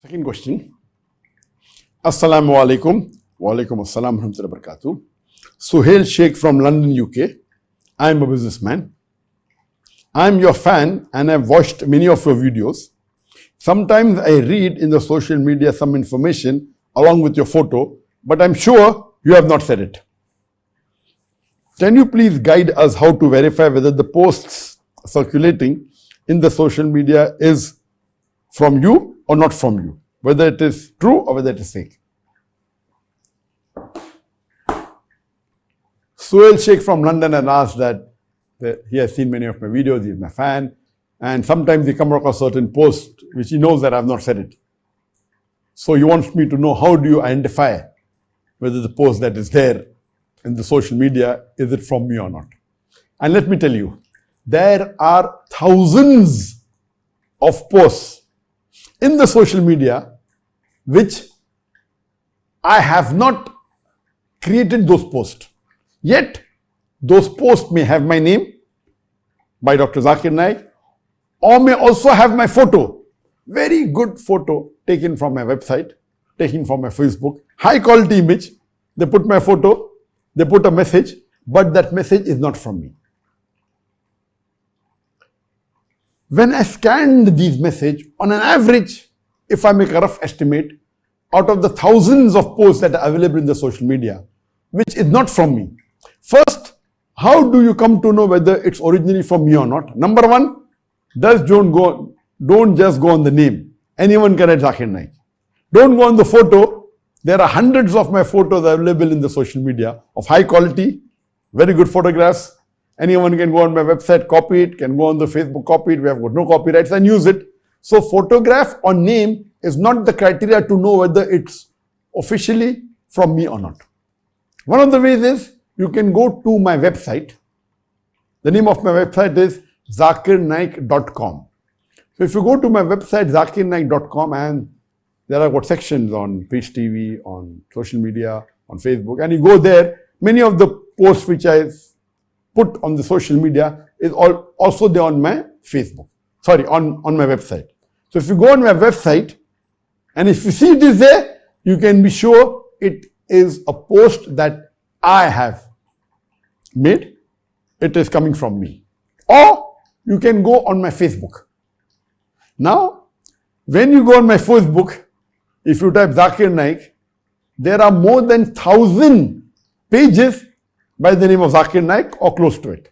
Second question. Assalamu alaikum. Wa alaikum assalam wa rahmatullahi wa barakatuh. Suhail Sheikh from London, UK. I am a businessman. I am your fan and I have watched many of your videos. Sometimes I read in the social media some information along with your photo, but I'm sure you have not said it. Can you please guide us how to verify whether the posts circulating in the social media is from you or not from you, whether it is true or whether it is fake? Suhail Sheikh from London had asked that he has seen many of my videos, he is my fan, and sometimes he comes across certain posts which he knows that I have not said it. So he wants me to know, how do you identify whether the post that is there in the social media, is it from me or not? And let me tell you, there are thousands of posts in the social media which I have not created those posts. Yet, those posts may have my name by Dr. Zakir Naik, or may also have my photo. Very good photo taken from my website, taken from my Facebook. High quality image. They put my photo, they put a message, but that message is not from me. When I scanned these messages, on an average, if I make a rough estimate, out of the thousands of posts that are available in the social media, which is not from me. First, how do you come to know whether it's originally from me or not? Number one, don't just go on the name. Anyone can write Zakir Naik. Don't go on the photo. There are hundreds of my photos available in the social media of high quality, very good photographs. Anyone can go on my website, copy it, can go on the Facebook, copy it. We have got no copyrights and use it. So photograph or name is not the criteria to know whether it's officially from me or not. One of the ways is you can go to my website. The name of my website is zakirnaik.com. So if you go to my website zakirnaik.com, and there are what sections on Page TV, on social media, on Facebook, and you go there, many of the posts which I put on the social media is also there on my Facebook. Sorry, on my website. So if you go on my website, and if you see it is there, you can be sure it is a post that I have made. It is coming from me. Or you can go on my Facebook. Now, when you go on my Facebook, if you type Zakir Naik, there are more than 1,000 pages by the name of Zakir Naik or close to it.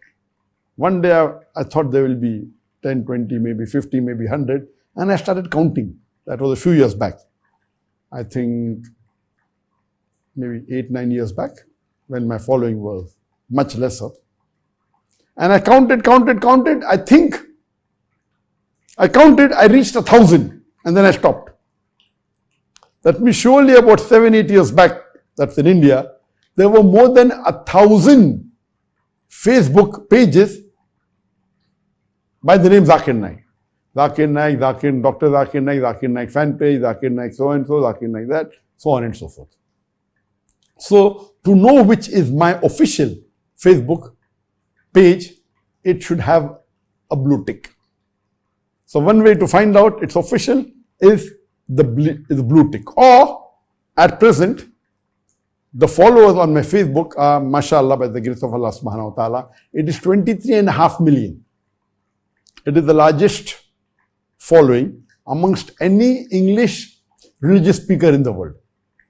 One day I thought there will be 10, 20, maybe 50, maybe 100, and I started counting. That was a few years back. I think maybe 8, 9 years back, when my following was much lesser. And I counted. I reached 1,000 and then I stopped. That means surely about 7, 8 years back, that's in India, there were more than 1,000 Facebook pages by the name Zakir Naik. Zakir Naik, Dr. Zakir Naik, Zakir Naik fan page, Zakir Naik so and so, Zakir Naik that, so on and so forth. So, to know which is my official Facebook page, it should have a blue tick. So, one way to find out it's official is the blue tick. Or, at present, the followers on my Facebook are, mashallah, by the grace of Allah subhanahu wa ta'ala, it is 23.5 million. It is the largest following amongst any English religious speaker in the world.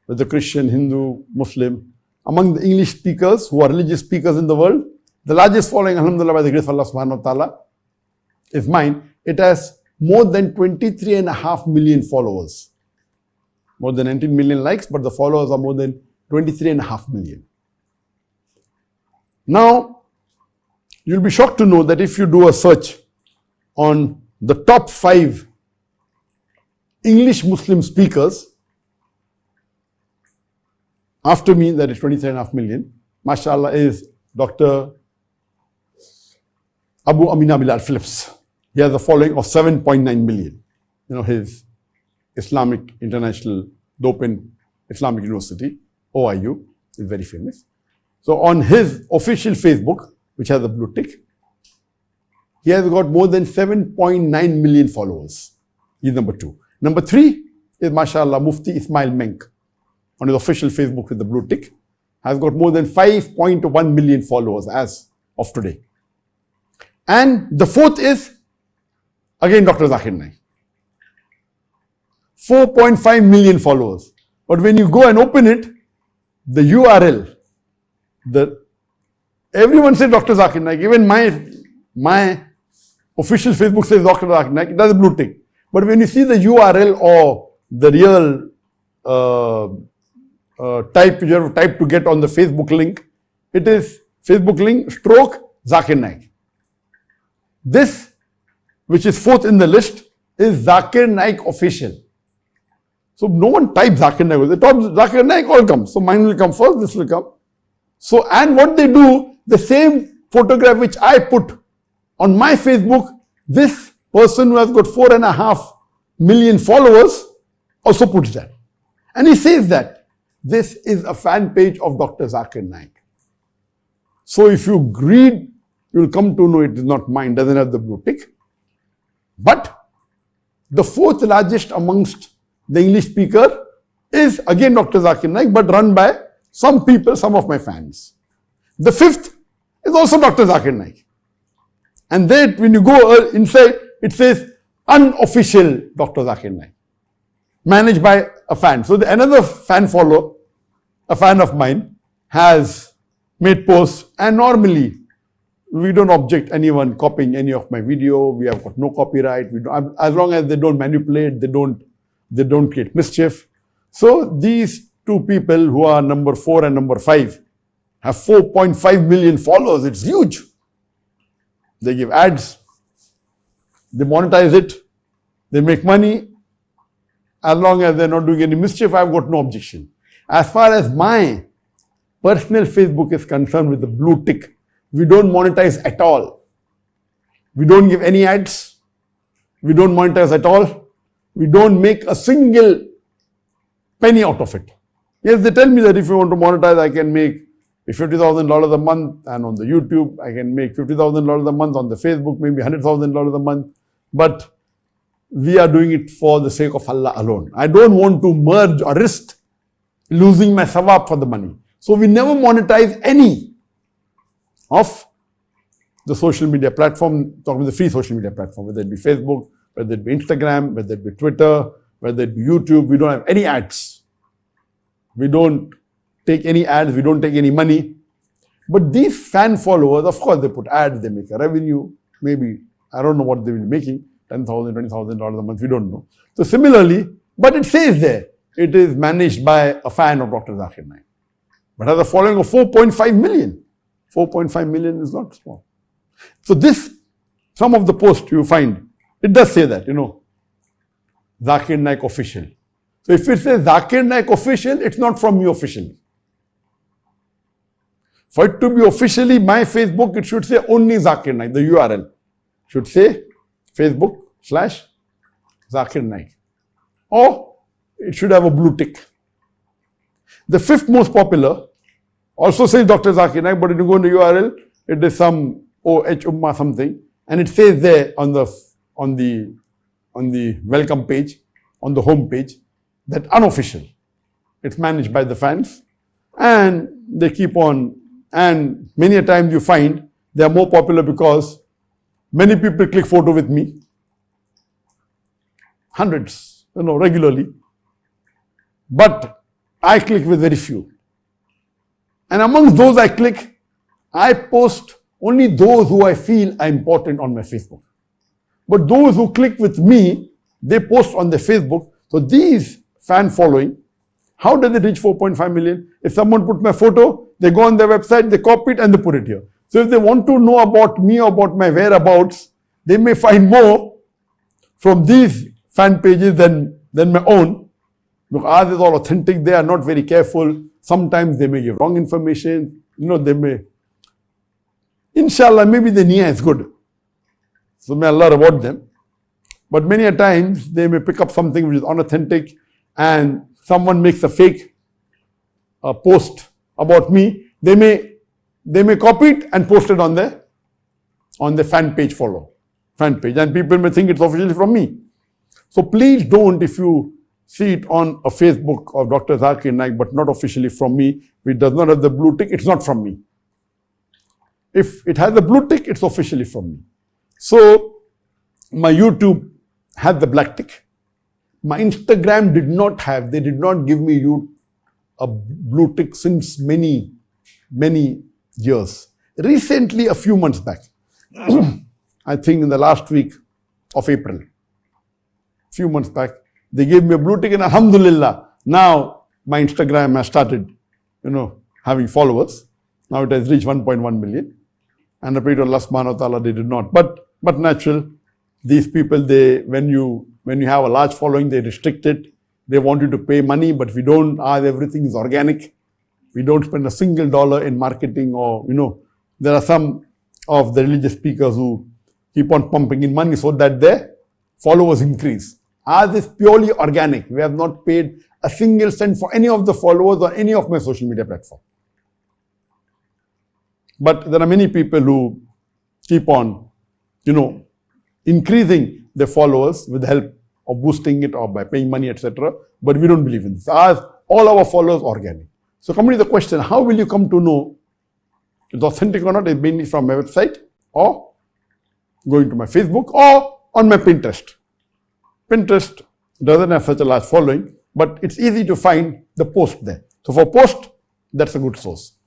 Whether Christian, Hindu, Muslim, among the English speakers who are religious speakers in the world, the largest following, alhamdulillah, by the grace of Allah subhanahu wa ta'ala, is mine. It has more than 23.5 million followers. More than 19 million likes, but the followers are more than 23.5 million. Now, you'll be shocked to know that if you do a search on the top 5 English Muslim speakers, after me, that is 23.5 million, mashallah, is Dr. Abu Amina Bilal Phillips. He has a following of 7.9 million. You know, his Islamic International Open Islamic University, OIU, is very famous. So on his official Facebook, which has a blue tick, he has got more than 7.9 million followers. He is number 2. Number 3 is mashallah Mufti Ismail Menk on his official Facebook with the blue tick. Has got more than 5.1 million followers as of today. And the fourth is again Dr. Zakir Naik. 4.5 million followers. But when you go and open it, the URL, everyone says Dr. Zakir Naik. Even my official Facebook says Dr. Zakir Naik. It has a blue tick. But when you see the URL or the real type you have to type to get on the Facebook link, it is Facebook link stroke Zakir Naik. This, which is fourth in the list, is Zakir Naik official. So no one types Zakir Naik. The top Zakir Naik all comes. So mine will come first, this will come. So, and what they do, the same photograph which I put on my Facebook, this person who has got 4.5 million followers also puts that. And he says that this is a fan page of Dr. Zakir Naik. So if you read, you will come to know it is not mine, doesn't have the blue tick. But the fourth largest amongst the English speaker is again Dr. Zakir Naik, but run by some people, some of my fans. The fifth is also Dr. Zakir Naik. And then when you go inside, it says unofficial Dr. Zakir Naik, managed by a fan. So another fan follower, a fan of mine, has made posts, and normally we don't object anyone copying any of my video. We have got no copyright. We don't, as long as they don't manipulate, they don't create mischief. So these two people who are number 4 and number 5 have 4.5 million followers. It's huge. They give ads, they monetize it, they make money. As long as they're not doing any mischief, I've got no objection. As far as my personal Facebook is concerned with the blue tick, we don't monetize at all. We don't give any ads. We don't monetize at all. We don't make a single penny out of it. Yes, they tell me that if you want to monetize, I can make $50,000 a month, and on the YouTube, I can make $50,000 a month, on the Facebook, maybe $100,000 a month. But we are doing it for the sake of Allah alone. I don't want to merge or risk losing my sawab for the money. So we never monetize any of the social media platform, talking about the free social media platform, whether it be Facebook, whether it be Instagram, whether it be Twitter, whether it be YouTube. We don't have any ads. We don't take any ads. We don't take any money. But these fan followers, of course, they put ads, they make a revenue. Maybe, I don't know what they will be making, $10,000, $20,000 a month, we don't know. So similarly, but it says there, it is managed by a fan of Dr. Zakir Naik. But has a following of 4.5 million. 4.5 million is not small. So this, some of the posts you find, it does say that, Zakir Naik official. So if it says Zakir Naik official, it's not from me officially. For it to be officially my Facebook, it should say only Zakir Naik, the URL. Should say Facebook/Zakir Naik. Or it should have a blue tick. The fifth most popular also says Dr. Zakir Naik, but if you go into URL, it is some OH Ummah something, and it says there on the welcome page, on the home page, that unofficial. It's managed by the fans, and they keep on. And many a times you find they are more popular because many people click photo with me, hundreds, regularly. But I click with very few. And amongst those I click, I post only those who I feel are important on my Facebook. But those who click with me, they post on their Facebook. So these fan following, how does it reach 4.5 million? If someone put my photo, they go on their website, they copy it and they put it here. So if they want to know about me or about my whereabouts, they may find more from these fan pages than my own. Because ours is all authentic, they are not very careful. Sometimes they may give wrong information, they may. Inshallah, maybe the niyyah is good. So may Allah reward them. But many a times they may pick up something which is unauthentic, and someone makes a fake post about me. They may copy it and post it on the fan page fan page, and people may think it's officially from me. So please don't, if you see it on a Facebook of Dr. Zakir Naik, but not officially from me. If it does not have the blue tick, it's not from me. If it has the blue tick, it's officially from me. So my YouTube had the black tick. My Instagram did not have, they did not give me a blue tick since many years. Recently, a few months back, I think in the last week of April, few months back, they gave me a blue tick, and alhamdulillah, now my Instagram has started, having followers. Now it has reached 1.1 million. And I pray to Allah subhanahu wa ta'ala, they did not. But natural, these people, when you have a large following, they restrict it. They want you to pay money, but we don't, everything is organic. We don't spend a single dollar in marketing, or, there are some of the religious speakers who keep on pumping in money so that their followers increase. Ours is purely organic. We have not paid a single cent for any of the followers or any of my social media platform. But there are many people who keep on, increasing their followers with the help of boosting it or by paying money, etc. But we don't believe in this. All our followers are organic. So coming to the question, how will you come to know it's authentic or not? It's mainly from my website, or going to my Facebook, or on my Pinterest. Pinterest doesn't have such a large following, but it's easy to find the post there. So for post, that's a good source.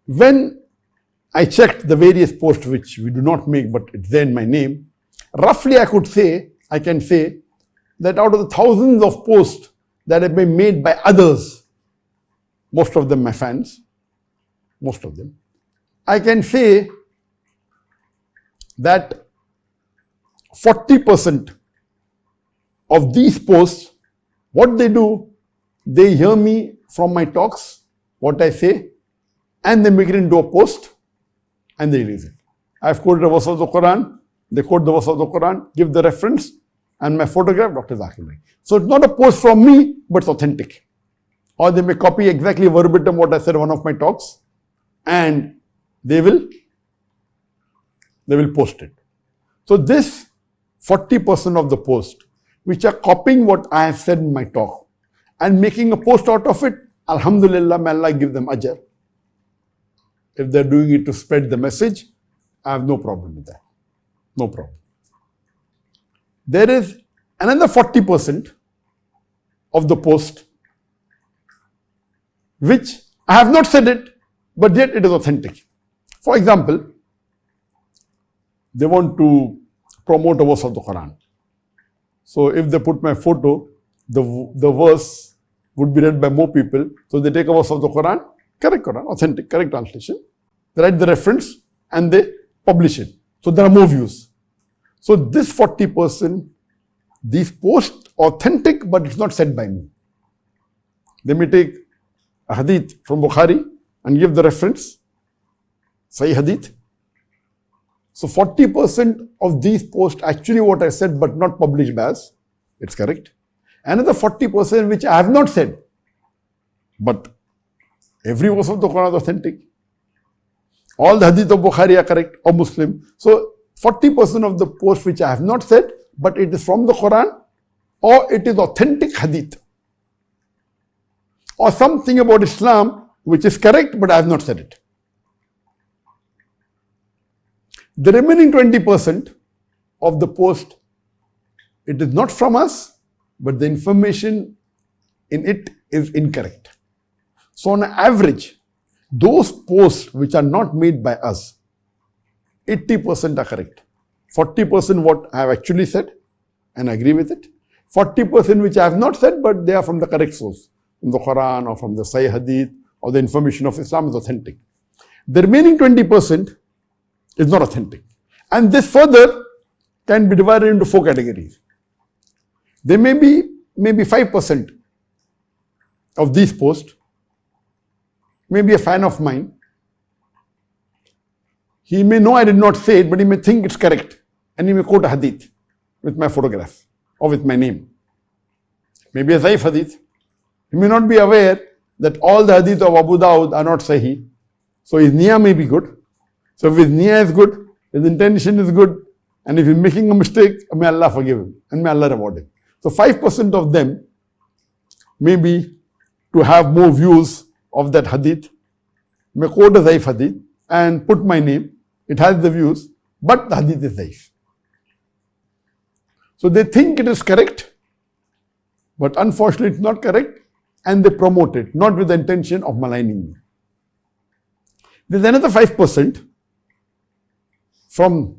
When I checked the various posts which we do not make, but it's there in my name, roughly I can say that out of the thousands of posts that have been made by others, most of them my fans, most of them, I can say that 40% of these posts, what they do, they hear me from my talks, what I say, and they make it into a post and they release it. I've quoted a verse of the Quran, they quote the verse of the Quran, give the reference, and my photograph, Dr. Zakir Naik. So it's not a post from me, but it's authentic. Or they may copy exactly verbatim what I said in one of my talks, and they will post it. So this 40% of the post, which are copying what I have said in my talk and making a post out of it, alhamdulillah, may Allah give them ajr. If they're doing it to spread the message, I have no problem with that. No problem. There is another 40% of the post which I have not said it, but yet it is authentic. For example, they want to promote a verse of the Quran. So if they put my photo, the verse would be read by more people. So they take a verse of the Quran, correct Quran, authentic, correct translation. They write the reference and they publish it. So there are more views. So this 40%, these posts authentic, but it's not said by me. They may take a hadith from Bukhari and give the reference, Sahih hadith. So 40% of these posts actually what I said, but not published by us. It's correct. Another 40% which I have not said, but every verse of the Quran is authentic. All the hadith of Bukhari are correct, or Muslim. So 40% of the posts which I have not said, but it is from the Quran, or it is authentic hadith, or something about Islam which is correct, but I have not said it. The remaining 20% of the post, it is not from us, but the information in it is incorrect. So on average, those posts which are not made by us, 80% are correct. 40% what I have actually said, and I agree with it. 40% which I have not said, but they are from the correct source, from the Quran or from the Sahih Hadith, or the information of Islam is authentic. The remaining 20% is not authentic. And this further can be divided into 4 categories. There may be maybe 5% of these posts, maybe a fan of mine. He may know I did not say it, but he may think it's correct. And he may quote a hadith with my photograph or with my name. Maybe a Zaif hadith. He may not be aware that all the hadith of Abu Dawud are not Sahih. So his niyyah may be good. So if his niyyah is good, his intention is good, and if he's making a mistake, may Allah forgive him and may Allah reward him. So 5% of them maybe to have more views of that hadith, may quote a Zaif hadith and put my name. It has the views, but the hadith is Zaif. So they think it is correct, but unfortunately it's not correct, and they promote it, not with the intention of maligning me. There's another 5% from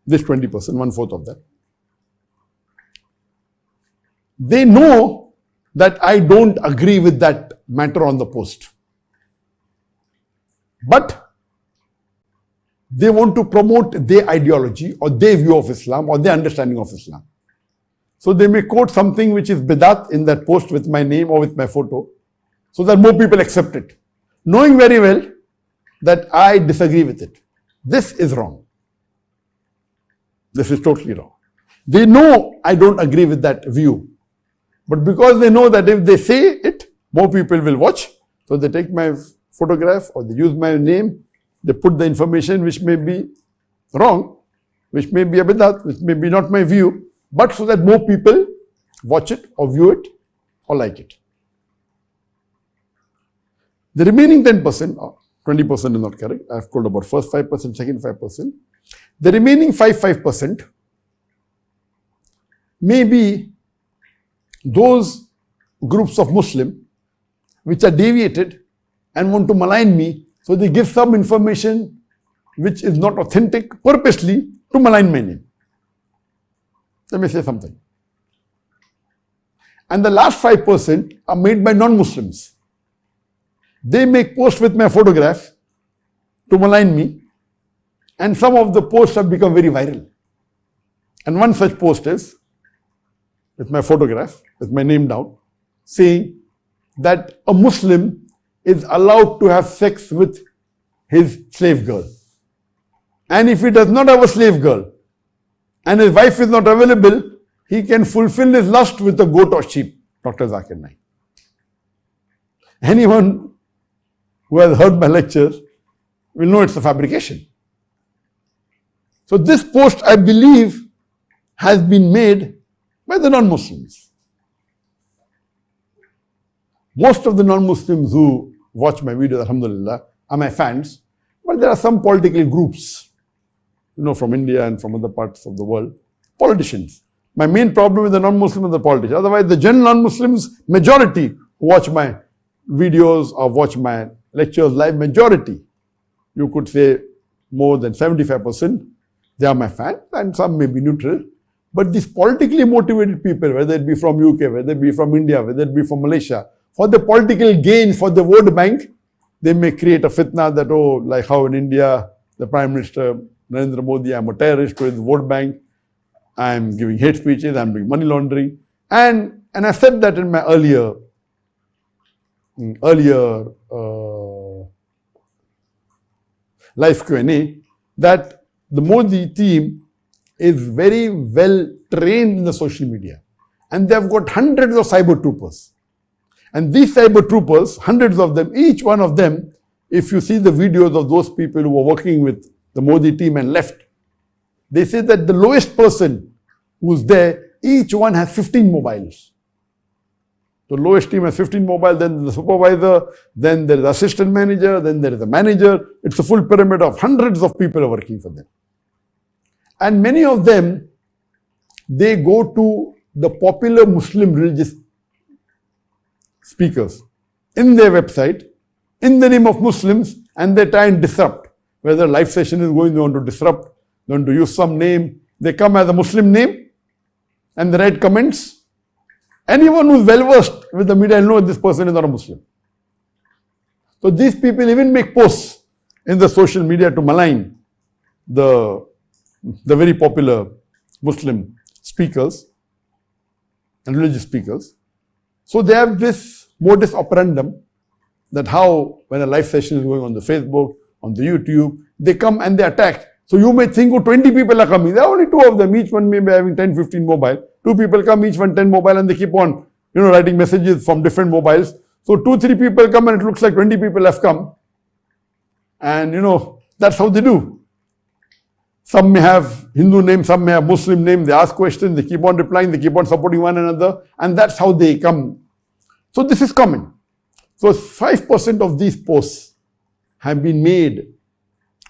this 20%, 1/4 of that. They know that I don't agree with that matter on the post, but they want to promote their ideology or their view of Islam or their understanding of Islam. So they may quote something which is bidat in that post with my name or with my photo, so that more people accept it, knowing very well that I disagree with it. This is wrong. This is totally wrong. They know I don't agree with that view, but because they know that if they say it, more people will watch, so they take my photograph or they use my name, they put the information which may be wrong, which may be a bidat, which may be not my view, but so that more people watch it or view it or like it. The remaining 10%, 20% is not correct. I've told about first 5%, second 5%. The remaining 5% may be those groups of Muslim which are deviated and want to malign me, so they give some information which is not authentic purposely to malign my name. Let me say something. And the last 5% are made by non-Muslims. They make posts with my photograph to malign me, and some of the posts have become very viral. And one such post is with my photograph, with my name down, saying that a Muslim is allowed to have sex with his slave girl. And if he does not have a slave girl and his wife is not available, he can fulfill his lust with a goat or sheep. Dr. Zakir Naik. Anyone who has heard my lectures will know it's a fabrication. So this post, I believe, has been made by the non-Muslims. Most of the non-Muslims who watch my videos, alhamdulillah, are my fans, but there are some political groups, from India and from other parts of the world, politicians. My main problem with the non-Muslims and the politicians. Otherwise, the general non-Muslims, majority who watch my videos or watch my lectures live, majority, you could say more than 75%, they are my fans, and some may be neutral. But these politically motivated people, whether it be from UK, whether it be from India, whether it be from Malaysia, for the political gain, for the vote bank, they may create a fitna that, like how in India, the Prime Minister Narendra Modi, I'm a terrorist to his vote bank, I'm giving hate speeches, I'm doing money laundering. And I said that in my earlier live Q&A, that the Modi team is very well trained in the social media. And they have got hundreds of cyber troopers. And these cyber troopers, hundreds of them, each one of them, if you see the videos of those people who are working with the Modi team and left, they say that the lowest person who's there, each one has 15 mobiles. The lowest team has 15 mobiles, then the supervisor, then there is assistant manager, then there is a manager. It's a full pyramid of hundreds of people are working for them. And many of them, they go to the popular Muslim religious speakers in their website, in the name of Muslims, and they try and disrupt. Whether a live session is going, they want to disrupt, they want to use some name. They come as a Muslim name and they write comments. Anyone who is well versed with the media will know this person is not a Muslim. So these people even make posts in the social media to malign the very popular Muslim speakers and religious speakers. So they have this modus operandum that how when a live session is going on the Facebook, on the YouTube, they come and they attack. So you may think, 20 people are coming. There are only 2 of them. Each one may be having 10, 15 mobile. 2 people come, each one 10 mobile, and they keep on, writing messages from different mobiles. So 2, 3 people come and it looks like 20 people have come. And, that's how they do. Some may have Hindu name, some may have Muslim name. They ask questions, they keep on replying, they keep on supporting one another, and that's how they come. So this is common. So 5% of these posts have been made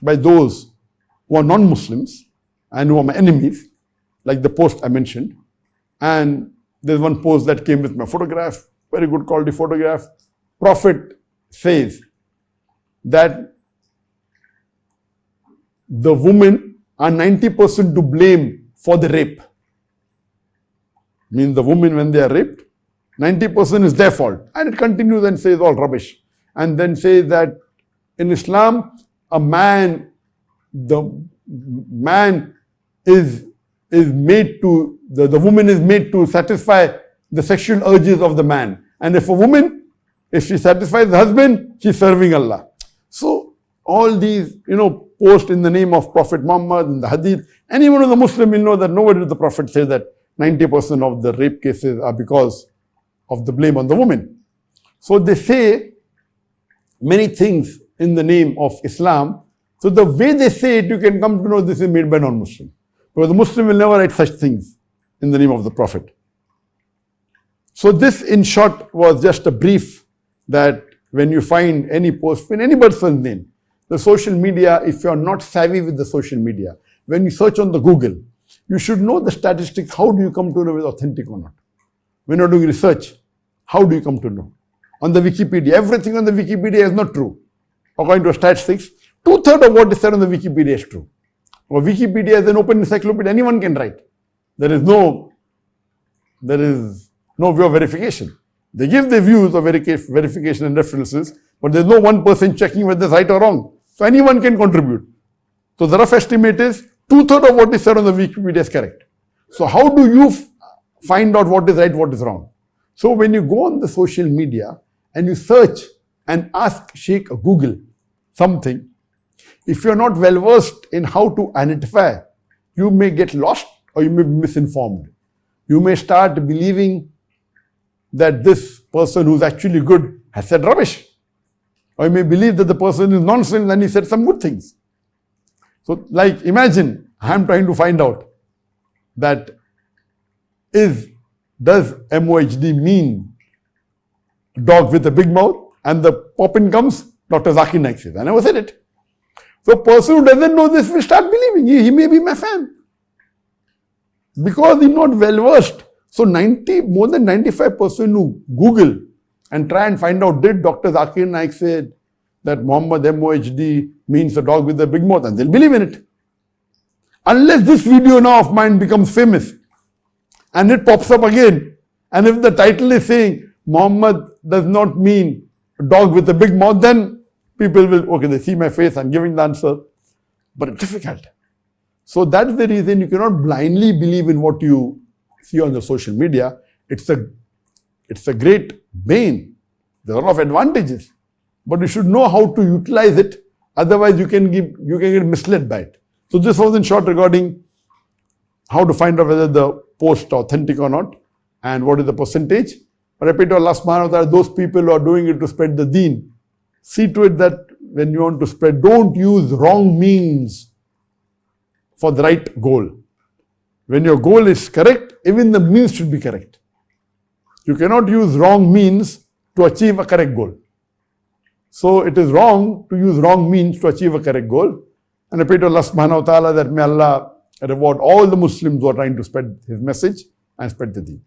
by those who are non-Muslims and who are my enemies, like the post I mentioned. And there's one post that came with my photograph, very good quality photograph. Prophet says that the women are 90% to blame for the rape. Means the women, when they are raped, 90% is their fault. And it continues and says all rubbish. And then says that in Islam, the man is made to, the woman is made to satisfy the sexual urges of the man. And if a woman, if she satisfies the husband, she's serving Allah. So all these, posts in the name of Prophet Muhammad and the Hadith, anyone who's a Muslim will know that nowhere did the Prophet say that 90% of the rape cases are because of the blame on the woman. So they say many things in the name of Islam. So the way they say it, you can come to know this is made by non-Muslim. Because the Muslim will never write such things in the name of the Prophet. So this, in short, was just a brief that when you find any post in any person's name, the social media, if you're not savvy with the social media, when you search on the Google, you should know the statistics. How do you come to know it's authentic or not? When you're doing research, how do you come to know? On the Wikipedia, everything on the Wikipedia is not true. According to statistics, 2/3 of what is said on the Wikipedia is true. Or Wikipedia is an open encyclopedia, anyone can write. There is no way of verification. They give their views of verification and references, but there's no one person checking whether it's right or wrong. So anyone can contribute. So the rough estimate is 2/3 of what is said on the Wikipedia is correct. So how do you find out what is right, what is wrong? So when you go on the social media and you search and ask Sheikh Google something, if you're not well versed in how to identify, you may get lost or you may be misinformed. You may start believing that this person who's actually good has said rubbish. Or you may believe that the person is nonsense and he said some good things. So like imagine, I'm trying to find out that does MOHD mean dog with a big mouth? And the pop-in comes, Dr. Zakir Naik says. I never said it. So a person who doesn't know this will start believing. He may be my fan. Because he's not well versed. So more than 95% who Google and try and find out, did Dr. Zakir Naik say that Muhammad MOHD means a dog with a big mouth, and they'll believe in it. Unless this video now of mine becomes famous and it pops up again, and if the title is saying Muhammad does not mean a dog with a big mouth, then people will, okay, they see my face, I'm giving the answer, but it's difficult. So that's the reason you cannot blindly believe in what you see on the social media. It's a great bane. There are a lot of advantages, but you should know how to utilize it. Otherwise, you can get misled by it. So this was in short regarding how to find out whether the post is authentic or not, and what is the percentage. But I pray to Allah subhanahu wa ta'ala, those people who are doing it to spread the deen, see to it that when you want to spread, don't use wrong means for the right goal. When your goal is correct, even the means should be correct. You cannot use wrong means to achieve a correct goal. So it is wrong to use wrong means to achieve a correct goal. And I pray to Allah subhanahu wa ta'ala that may Allah reward all the Muslims who are trying to spread His message and spread the deen.